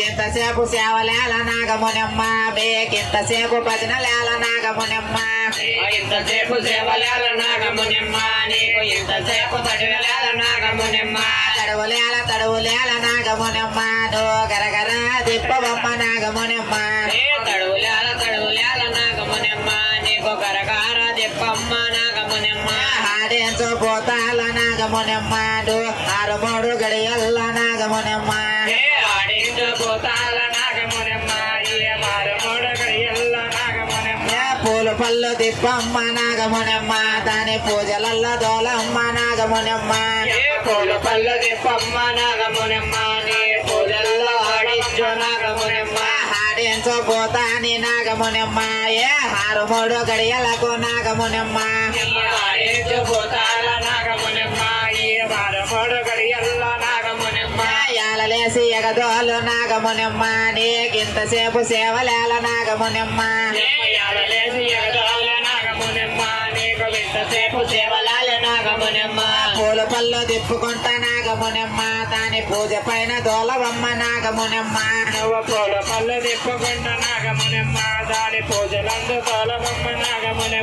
ఎంతసేపు సేవలేల నాగమునమ్మ బేకింతసేపు భజనలేల నాగమునమ్మ ఇంతసేపు సేవలేల నాగమునమ్మ నీకు ఇంతసేపు భజనలేల నాగమునమ్మ తడువులేల నాగమునమ్మ దో గరగర దిప్పబొమ్మ నాగమునమ్మ తడువులేల నాగమునమ్మ నీకు గరగర దిప్పమ్మ నాగమునమ్మ హాడేంచు పోతాల నాగమునమ్మ దో ఆరుమూడు గడియల్ల నాగమునమ్మ ఆడించు పోతాల నాగమునమ్మ ఆరుమూడు గడియల్ల నాగమునమ్మ పూలు పళ్ళు దిప్పమ్మ నాగమునమ్మ దాని పూజలల్ల దోలమ్మ నాగమునమ్మ పూలు పళ్ళు దిప్పమ్మ నాగమునమ్మ నీ పూజల్లో ఆడించు నాగమునమ్మ హాడేంచు పోతాని నాగమునమ్మ ఆరుమూడు గడియలకు నాగమునమ్మ ఆడించు పోతాల నాగమునమ్మ ఆరుమూడు గడియల్ల నాగమునమ్మ యాలలేసి ఎగదోలు నాగమునమ్మ నీకింతసేపు సేవలేల నాగమునమ్మ యాలలేసి ఎగదాల నాగమునమ్మ నీకు ఇంతసేపు సేవలాల నాగమునమ్మ పూలు పళ్ళు దిప్పుకుంటా నాగమునమ్మ దాని పూజ పైన దోలవమ్మ నాగమునమ్మ నువ్వు పూల పళ్ళు తిప్పుకుంటా నాగమునమ్మ దాని పూజలందు తోలబొమ్మ నాగమునమ్మ